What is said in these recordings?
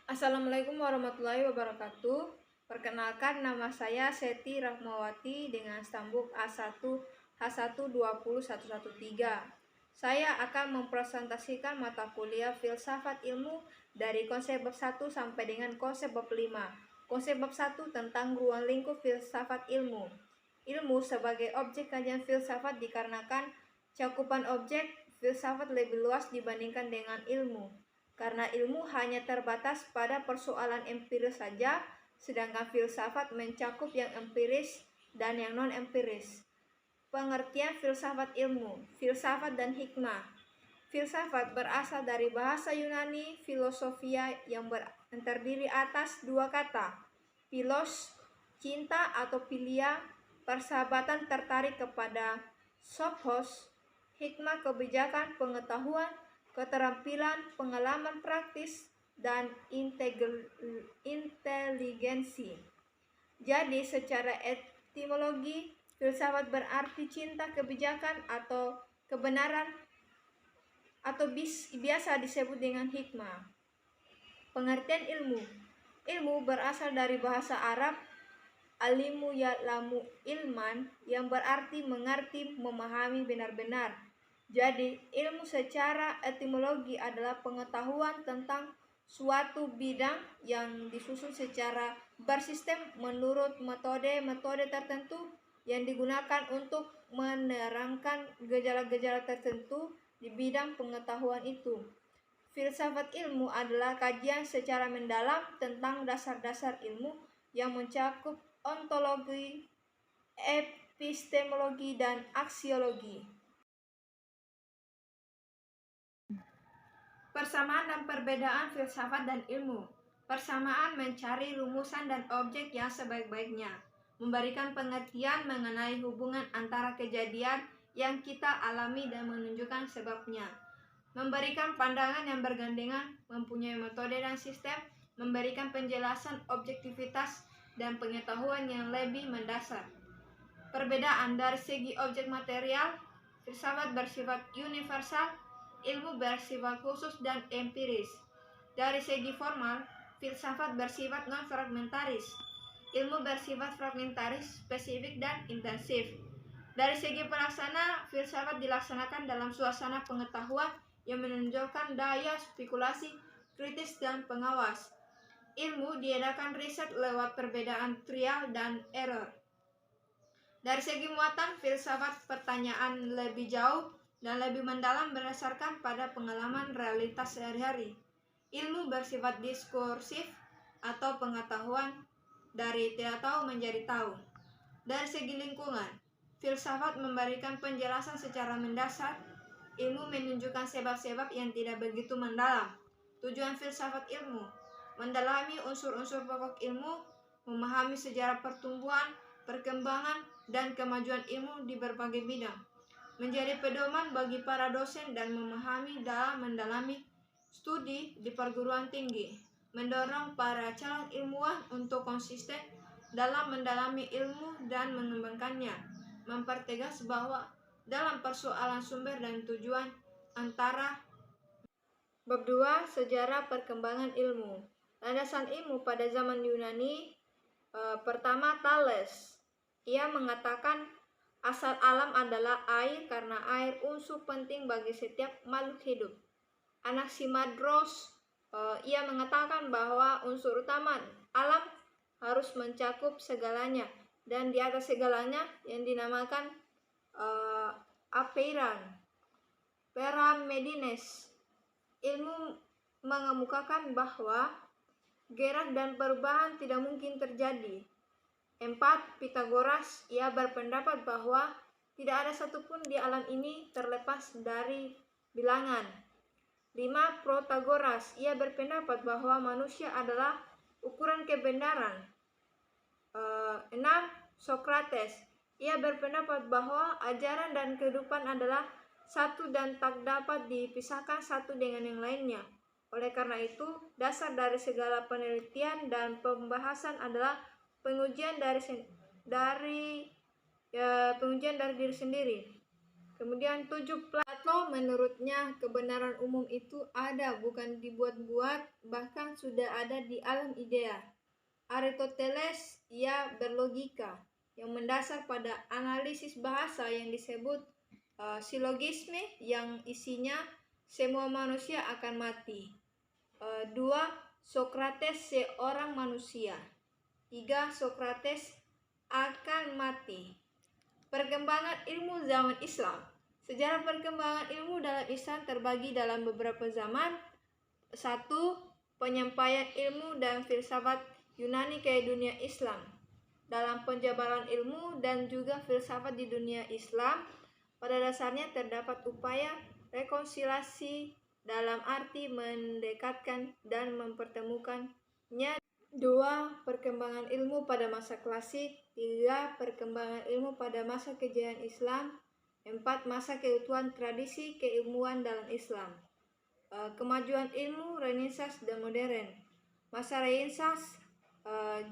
Assalamualaikum warahmatullahi wabarakatuh. Perkenalkan, nama saya Seti Rahmawati dengan stambuk A1H1201113. Saya akan mempresentasikan mata kuliah Filsafat Ilmu dari konsep bab 1 sampai dengan konsep bab 5. Konsep bab 1 tentang ruang lingkup filsafat ilmu. Ilmu sebagai objek kajian filsafat dikarenakan cakupan objek filsafat lebih luas dibandingkan dengan ilmu. Karena ilmu hanya terbatas pada persoalan empiris saja, sedangkan filsafat mencakup yang empiris dan yang non-empiris. Pengertian filsafat ilmu, filsafat dan hikmah. Filsafat berasal dari bahasa Yunani filosofia yang terdiri atas dua kata, philos, cinta atau philia, persahabatan tertarik kepada, sophos, hikmah kebijakan, pengetahuan, keterampilan, pengalaman praktis, dan inteligensi. Jadi secara etimologi, filsafat berarti cinta kebijakan atau kebenaran atau biasa disebut dengan hikmah. Pengertian ilmu. Ilmu berasal dari bahasa Arab alimu ya'lamu ilman yang berarti mengerti, memahami benar-benar. Jadi, ilmu secara etimologi adalah pengetahuan tentang suatu bidang yang disusun secara bersistem menurut metode-metode tertentu yang digunakan untuk menerangkan gejala-gejala tertentu di bidang pengetahuan itu. Filsafat ilmu adalah kajian secara mendalam tentang dasar-dasar ilmu yang mencakup ontologi, epistemologi, dan aksiologi. Persamaan dan perbedaan filsafat dan ilmu. Persamaan mencari rumusan dan objek yang sebaik-baiknya, memberikan pengertian mengenai hubungan antara kejadian yang kita alami dan menunjukkan sebabnya. Memberikan pandangan yang bergandengan, mempunyai metode dan sistem, memberikan penjelasan objektivitas dan pengetahuan yang lebih mendasar. Perbedaan dari segi objek material, filsafat bersifat universal, ilmu bersifat khusus dan empiris. Dari segi formal, filsafat bersifat non-fragmentaris, ilmu bersifat fragmentaris, spesifik, dan intensif. Dari segi pelaksana, filsafat dilaksanakan dalam suasana pengetahuan yang menunjukkan daya spekulasi, kritis, dan pengawas. Ilmu diadakan riset lewat perbedaan trial dan error. Dari segi muatan, filsafat pertanyaan lebih jauh dan lebih mendalam berdasarkan pada pengalaman realitas sehari-hari. Ilmu bersifat diskursif atau pengetahuan dari tidak tahu menjadi tahu. Dari segi lingkungan, filsafat memberikan penjelasan secara mendasar. Ilmu menunjukkan sebab-sebab yang tidak begitu mendalam. Tujuan filsafat ilmu: mendalami unsur-unsur pokok ilmu, memahami sejarah pertumbuhan, perkembangan, dan kemajuan ilmu di berbagai bidang, menjadi pedoman bagi para dosen dan memahami dalam mendalami studi di perguruan tinggi, mendorong para calon ilmuwan untuk konsisten dalam mendalami ilmu dan mengembangkannya, mempertegas bahwa dalam persoalan sumber dan tujuan antara. Bab 2. Sejarah perkembangan ilmu. Landasan ilmu pada zaman Yunani. Pertama, Thales. Ia mengatakan asal alam adalah air karena air unsur penting bagi setiap makhluk hidup. Anaximandros, ia mengatakan bahwa unsur utama alam harus mencakup segalanya, dan di atas segalanya yang dinamakan apeiran. Parmenides, ilmu mengemukakan bahwa gerak dan perubahan tidak mungkin terjadi. 4. Pythagoras, ia berpendapat bahwa tidak ada satupun di alam ini terlepas dari bilangan. 5. Protagoras, ia berpendapat bahwa manusia adalah ukuran kebenaran. 6. Socrates, ia berpendapat bahwa ajaran dan kehidupan adalah satu dan tak dapat dipisahkan satu dengan yang lainnya. Oleh karena itu, dasar dari segala penelitian dan pembahasan adalah pengujian dari diri sendiri. Kemudian 7. Plato Plato menurutnya kebenaran umum itu ada, bukan dibuat-buat, bahkan sudah ada di alam idea. Aristoteles ia berlogika yang mendasar pada analisis bahasa yang disebut silogisme yang isinya semua manusia akan mati. 2. Sokrates seorang manusia. 3. Sokrates akan mati. Perkembangan ilmu zaman Islam. Sejarah perkembangan ilmu dalam Islam terbagi dalam beberapa zaman. 1. Penyampaian ilmu dan filsafat Yunani ke dunia Islam. Dalam penjabaran ilmu dan juga filsafat di dunia Islam, pada dasarnya terdapat upaya rekonsiliasi dalam arti mendekatkan dan mempertemukannya. 2. Perkembangan ilmu pada masa klasik. 3. Perkembangan ilmu pada masa kejayaan Islam. 4. Masa keutuhan tradisi keilmuan dalam Islam. Kemajuan ilmu, Renaissance dan modern. Masa Renaissance,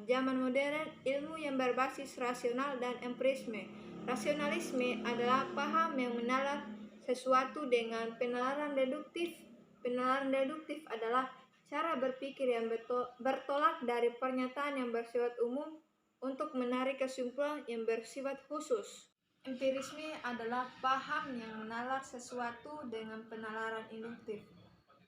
zaman modern, ilmu yang berbasis rasional dan empirisme. Rasionalisme adalah paham yang menalar sesuatu dengan penalaran deduktif. Penalaran deduktif adalah cara berpikir yang bertolak dari pernyataan yang bersifat umum untuk menarik kesimpulan yang bersifat khusus. Empirisme adalah paham yang menalar sesuatu dengan penalaran induktif.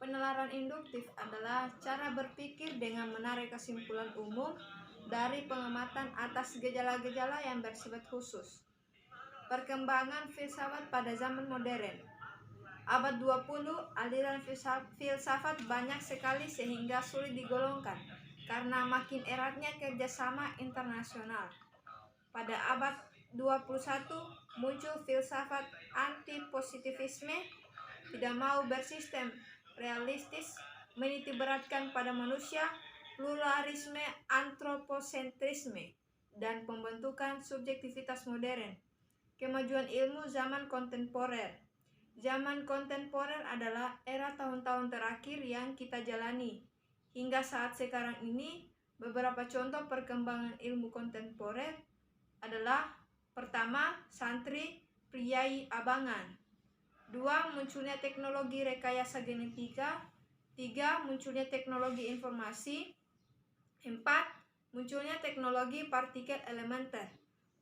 Penalaran induktif adalah cara berpikir dengan menarik kesimpulan umum dari pengamatan atas gejala-gejala yang bersifat khusus. Perkembangan filsafat pada zaman modern. Abad 20, aliran filsafat banyak sekali sehingga sulit digolongkan karena makin eratnya kerjasama internasional. Pada abad 21 muncul filsafat anti-positivisme, tidak mau bersistem realistis, menitikberatkan pada manusia, pluralisme, antroposentrisme, dan pembentukan subjektivitas modern. Kemajuan ilmu zaman kontemporer. Zaman kontemporer adalah era tahun-tahun terakhir yang kita jalani. Hingga saat sekarang ini, beberapa contoh perkembangan ilmu kontemporer adalah: pertama, santri, priai abangan. 2. Munculnya teknologi rekayasa genetika. 3. Munculnya teknologi informasi. 4. Munculnya teknologi partikel elementer.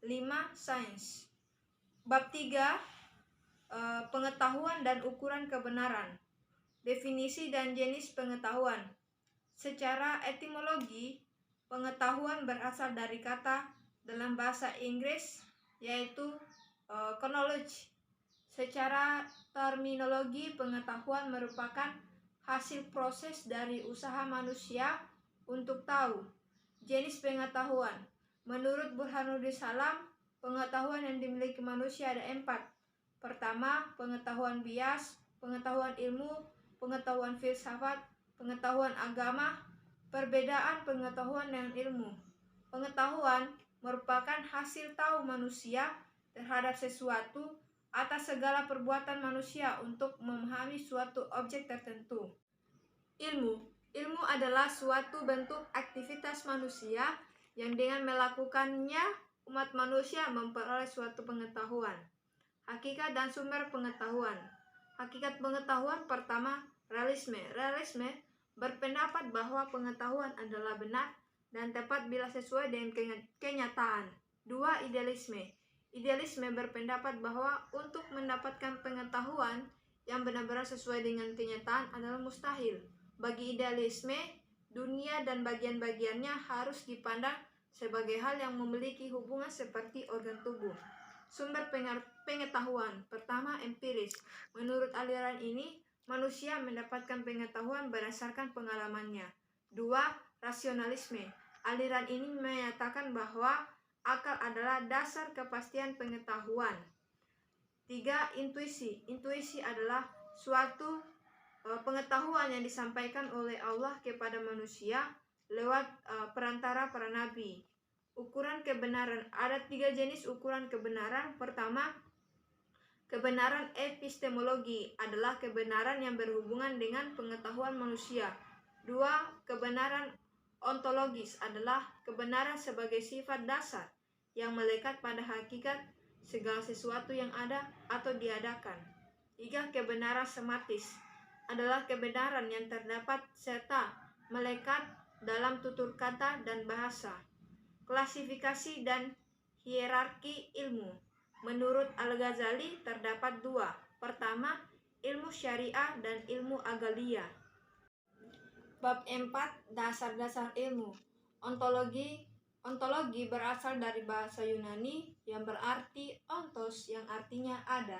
5. Sains. Bab 3. Pengetahuan dan ukuran kebenaran. Definisi dan jenis pengetahuan. Secara etimologi, pengetahuan berasal dari kata dalam bahasa Inggris yaitu knowledge. Secara terminologi, pengetahuan merupakan hasil proses dari usaha manusia untuk tahu. Jenis pengetahuan. Menurut Burhanuddin Salam, pengetahuan yang dimiliki manusia ada 4. Pertama, pengetahuan bias, pengetahuan ilmu, pengetahuan filsafat, pengetahuan agama. Perbedaan pengetahuan dengan ilmu. Pengetahuan merupakan hasil tahu manusia terhadap sesuatu atas segala perbuatan manusia untuk memahami suatu objek tertentu. Ilmu adalah suatu bentuk aktivitas manusia yang dengan melakukannya umat manusia memperoleh suatu pengetahuan. Hakikat dan sumber pengetahuan. Hakikat pengetahuan pertama, realisme. Realisme berpendapat bahwa pengetahuan adalah benar dan tepat bila sesuai dengan kenyataan. 2. Idealisme. Idealisme berpendapat bahwa untuk mendapatkan pengetahuan yang benar-benar sesuai dengan kenyataan adalah mustahil. Bagi idealisme, dunia dan bagian-bagiannya harus dipandang sebagai hal yang memiliki hubungan seperti organ tubuh. Sumber pengetahuan. Pertama, empiris. Menurut aliran ini, manusia mendapatkan pengetahuan berdasarkan pengalamannya. 2. Rasionalisme. Aliran ini menyatakan bahwa akal adalah dasar kepastian pengetahuan. 3. Intuisi. Intuisi adalah suatu pengetahuan yang disampaikan oleh Allah kepada manusia lewat perantara para nabi. Ukuran kebenaran. Ada 3 jenis ukuran kebenaran. Pertama, kebenaran epistemologi adalah kebenaran yang berhubungan dengan pengetahuan manusia. 2. Kebenaran ontologis adalah kebenaran sebagai sifat dasar yang melekat pada hakikat segala sesuatu yang ada atau diadakan. 3. Kebenaran sematis adalah kebenaran yang terdapat serta melekat dalam tutur kata dan bahasa. Klasifikasi dan hierarki ilmu. Menurut Al-Ghazali terdapat 2. Pertama, ilmu syariah dan ilmu agaliyah. Bab 4. Dasar-dasar ilmu. Ontologi berasal dari bahasa Yunani yang berarti ontos yang artinya ada,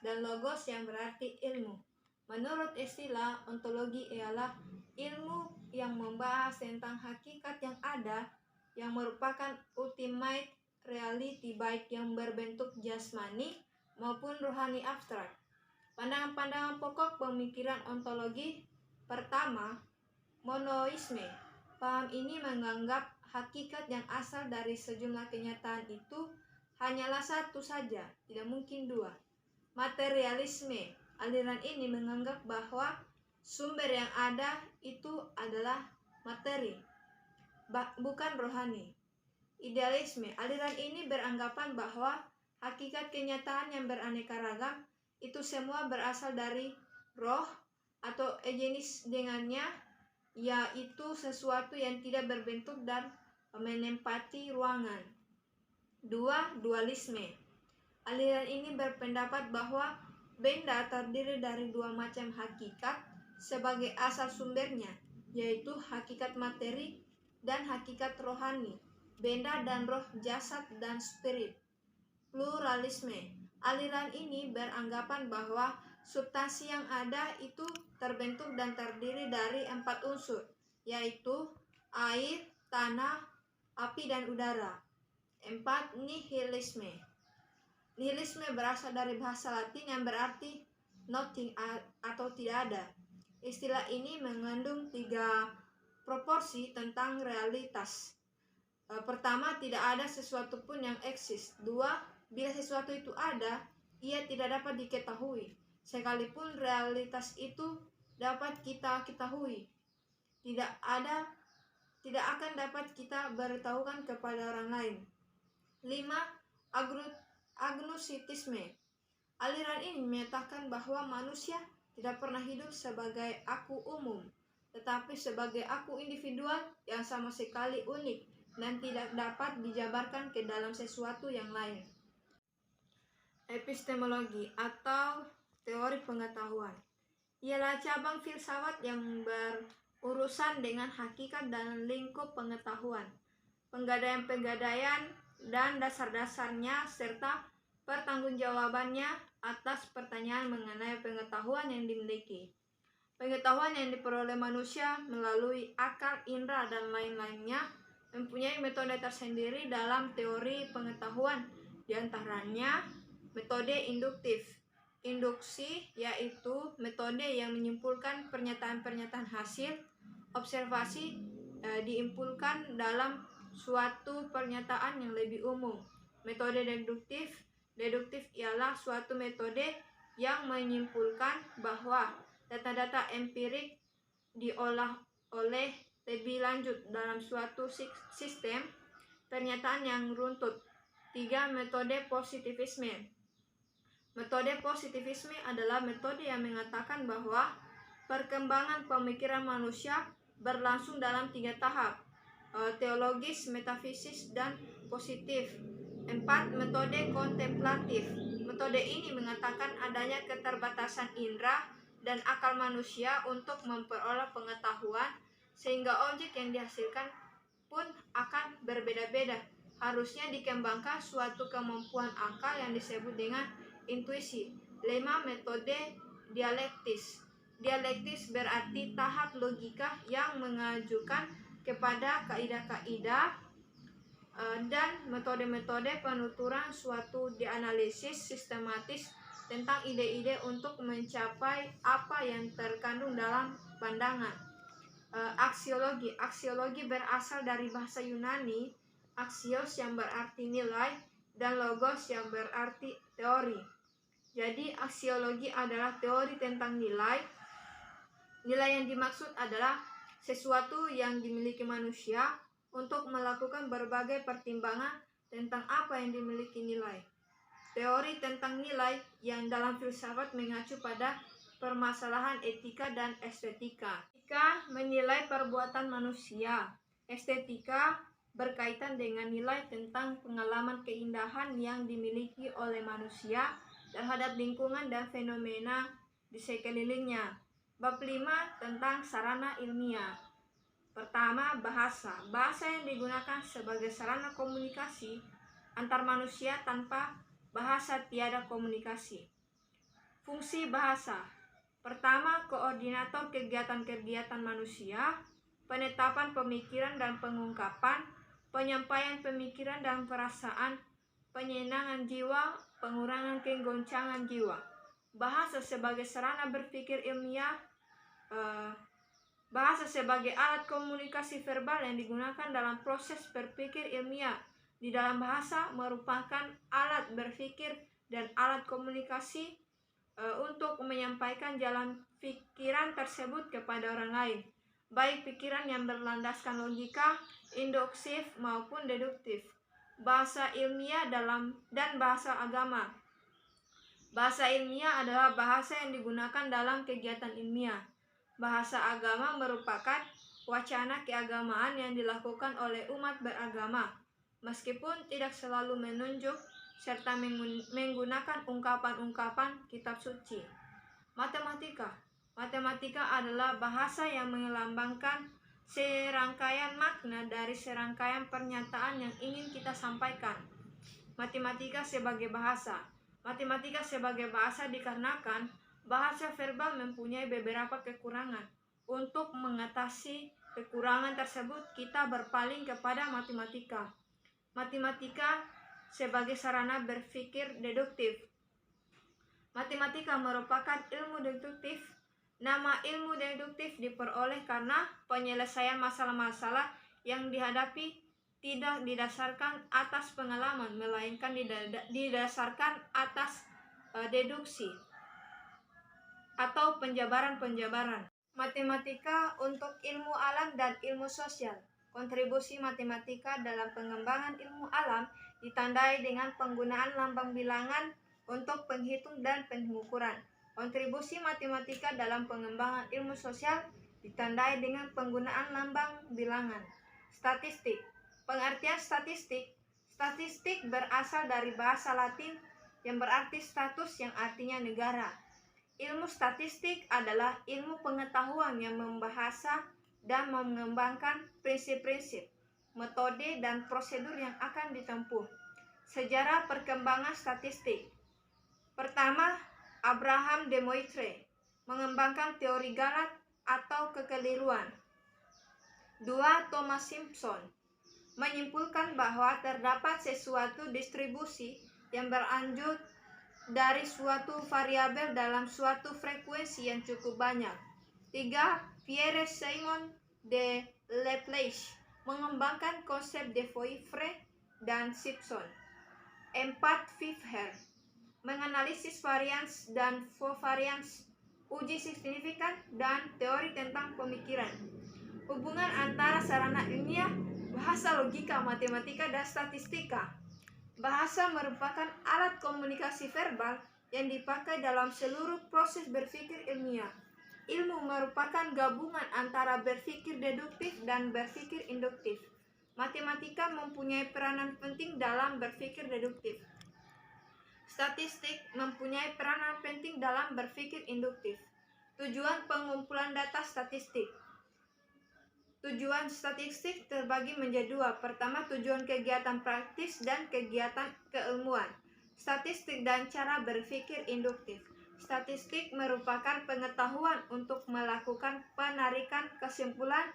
dan logos yang berarti ilmu. Menurut istilah, ontologi ialah ilmu yang membahas tentang hakikat yang ada, yang merupakan ultimate reality baik yang berbentuk jasmani maupun rohani abstrak. Pandangan-pandangan pokok pemikiran ontologi. Pertama, monoisme. Paham ini menganggap hakikat yang asal dari sejumlah kenyataan itu hanyalah satu saja, tidak mungkin 2. Materialisme. Aliran ini menganggap bahwa sumber yang ada itu adalah materi, bukan rohani. Idealisme. Aliran ini beranggapan bahwa hakikat kenyataan yang beraneka ragam itu semua berasal dari roh atau egenis dengannya, yaitu sesuatu yang tidak berbentuk dan menempati ruangan. 2. Dualisme. Aliran ini berpendapat bahwa benda terdiri dari 2 macam hakikat sebagai asal sumbernya, yaitu hakikat materi dan hakikat rohani, benda dan roh, jasad dan spirit. Pluralisme. Aliran ini beranggapan bahwa substansi yang ada itu terbentuk dan terdiri dari 4 unsur, yaitu air, tanah, api, dan udara. 4. Nihilisme. Nihilisme berasal dari bahasa Latin yang berarti nothing atau tidak ada. Istilah ini mengandung 3 proporsi tentang realitas. Pertama, tidak ada sesuatu pun yang eksis. 2. Bila sesuatu itu ada, ia tidak dapat diketahui, sekalipun realitas itu dapat kita ketahui. Tidak akan dapat kita beritahukan kepada orang lain. 5. Agnosticisme. Aliran ini menyatakan bahwa manusia tidak pernah hidup sebagai aku umum, tetapi sebagai aku individual yang sama sekali unik dan tidak dapat dijabarkan ke dalam sesuatu yang lain. Epistemologi atau teori pengetahuan ialah cabang filsafat yang berurusan dengan hakikat dan lingkup pengetahuan, penggadaian-penggadaian dan dasar-dasarnya, serta pertanggungjawabannya atas pertanyaan mengenai pengetahuan yang dimiliki. Pengetahuan yang diperoleh manusia melalui akal, indera, dan lain-lainnya mempunyai metode tersendiri dalam teori pengetahuan, di antaranya metode induktif. Induksi yaitu metode yang menyimpulkan pernyataan-pernyataan hasil observasi diimpulkan dalam suatu pernyataan yang lebih umum. Metode deduktif ialah suatu metode yang menyimpulkan bahwa data-data empirik diolah oleh lebih lanjut dalam suatu sistem pernyataan yang runtut. 3. Metode positivisme. Metode positivisme adalah metode yang mengatakan bahwa perkembangan pemikiran manusia berlangsung dalam 3 tahap, teologis, metafisis, dan positif. 4. Metode kontemplatif. Metode ini mengatakan adanya keterbatasan indera dan akal manusia untuk memperoleh pengetahuan, sehingga objek yang dihasilkan pun akan berbeda-beda. Harusnya dikembangkan suatu kemampuan akal yang disebut dengan intuisi. 5. Metode dialektis. Dialektis berarti tahap logika yang mengajukan kepada kaidah-kaidah dan metode-metode penuturan suatu dianalisis sistematis tentang ide-ide untuk mencapai apa yang terkandung dalam pandangan. Aksiologi. Aksiologi berasal dari bahasa Yunani axios yang berarti nilai dan logos yang berarti teori. Jadi aksiologi adalah teori tentang nilai. Nilai yang dimaksud adalah sesuatu yang dimiliki manusia untuk melakukan berbagai pertimbangan tentang apa yang dimiliki nilai. teori tentang nilai yang dalam filsafat mengacu pada permasalahan etika dan estetika. Etika menilai perbuatan manusia. Estetika berkaitan dengan nilai tentang pengalaman keindahan yang dimiliki oleh manusia terhadap lingkungan dan fenomena di sekelilingnya. Bab 5 tentang sarana ilmiah. Pertama, bahasa. Bahasa yang digunakan sebagai sarana komunikasi antar manusia. Tanpa bahasa tiada komunikasi. Fungsi bahasa. Pertama, koordinator kegiatan-kegiatan manusia, penetapan pemikiran dan pengungkapan, penyampaian pemikiran dan perasaan, penyenangan jiwa, pengurangan kegoncangan jiwa. Bahasa sebagai sarana berpikir ilmiah. Bahasa sebagai alat komunikasi verbal yang digunakan dalam proses berpikir ilmiah. Di dalam bahasa merupakan alat berpikir dan alat komunikasi untuk menyampaikan jalan pikiran tersebut kepada orang lain, baik pikiran yang berlandaskan logika, induktif maupun deduktif. Bahasa ilmiah dan bahasa agama. Bahasa ilmiah adalah bahasa yang digunakan dalam kegiatan ilmiah. Bahasa agama merupakan wacana keagamaan yang dilakukan oleh umat beragama, meskipun tidak selalu menunjuk serta menggunakan ungkapan-ungkapan kitab suci. Matematika. Matematika adalah bahasa yang melambangkan serangkaian makna dari serangkaian pernyataan yang ingin kita sampaikan. Matematika sebagai bahasa. Matematika sebagai bahasa dikarenakan bahasa verbal mempunyai beberapa kekurangan. Untuk mengatasi kekurangan tersebut, kita berpaling kepada matematika. Matematika sebagai sarana berpikir deduktif. Matematika merupakan ilmu deduktif. Nama ilmu deduktif diperoleh karena penyelesaian masalah-masalah yang dihadapi tidak didasarkan atas pengalaman, melainkan didasarkan atas deduksi atau penjabaran-penjabaran. Matematika untuk ilmu alam dan ilmu sosial. Kontribusi matematika dalam pengembangan ilmu alam ditandai dengan penggunaan lambang bilangan untuk penghitung dan pengukuran. Kontribusi matematika dalam pengembangan ilmu sosial ditandai dengan penggunaan lambang bilangan. Statistik. Pengertian statistik. Statistik berasal dari bahasa Latin yang berarti status, yang artinya negara. Ilmu statistik adalah ilmu pengetahuan yang membahasa dan mengembangkan prinsip-prinsip, metode, dan prosedur yang akan ditempuh. Sejarah perkembangan statistik. Pertama, Abraham de Moivre mengembangkan teori Galat atau kekeliruan. 2. Thomas Simpson menyimpulkan bahwa terdapat sesuatu distribusi yang berlanjut dari suatu variabel dalam suatu frekuensi yang cukup banyak. 3. Pierre-Simon de Laplace mengembangkan konsep de Moivre dan Simpson. 4. Wigner menganalisis varians dan covarians, uji signifikan, dan teori tentang pemikiran. Hubungan antara sarana ilmiah, bahasa, logika, matematika, dan statistika. Bahasa merupakan alat komunikasi verbal yang dipakai dalam seluruh proses berpikir ilmiah. Ilmu merupakan gabungan antara berpikir deduktif dan berpikir induktif. Matematika mempunyai peranan penting dalam berpikir deduktif. Statistik mempunyai peranan penting dalam berpikir induktif. Tujuan pengumpulan data statistik. Tujuan statistik terbagi menjadi 2. Pertama, tujuan kegiatan praktis dan kegiatan keilmuan. Statistik dan cara berpikir induktif. Statistik merupakan pengetahuan untuk melakukan penarikan kesimpulan.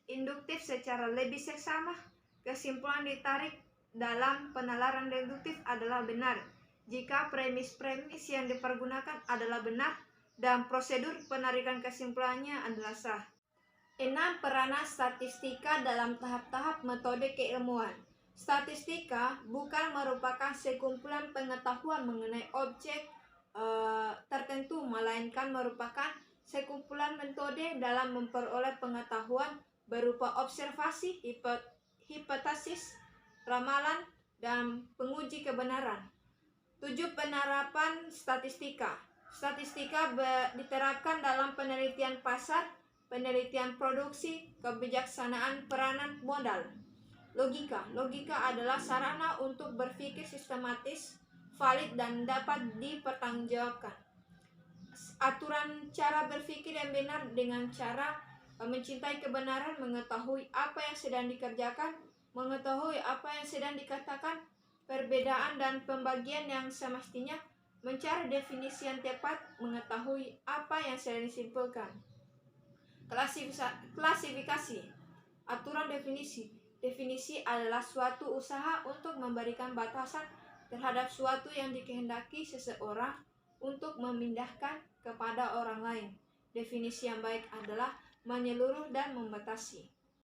Induktif secara lebih seksama. Kesimpulan ditarik dalam penalaran deduktif adalah benar jika premis-premis yang dipergunakan adalah benar dan prosedur penarikan kesimpulannya adalah sah. 6. Peranan statistika dalam tahap-tahap metode keilmuan. Statistika bukan merupakan sekumpulan pengetahuan mengenai objek tertentu, melainkan merupakan sekumpulan metode dalam memperoleh pengetahuan berupa observasi, hipotesis, ramalan, dan penguji kebenaran. 7. Penerapan statistika. Statistika diterapkan dalam penelitian pasar, penelitian produksi, kebijaksanaan peranan modal. Logika. Logika adalah sarana untuk berpikir sistematis, valid, dan dapat dipertanggungjawabkan. Aturan cara berpikir yang benar dengan cara mencintai kebenaran, mengetahui apa yang sedang dikerjakan, mengetahui apa yang sedang dikatakan, perbedaan dan pembagian yang semestinya, mencari definisi yang tepat, mengetahui apa yang sedang disimpulkan. Klasifikasi. Aturan definisi. Definisi adalah suatu usaha untuk memberikan batasan terhadap suatu yang dikehendaki seseorang untuk memindahkan kepada orang lain. Definisi yang baik adalah menyeluruh dan membatasi.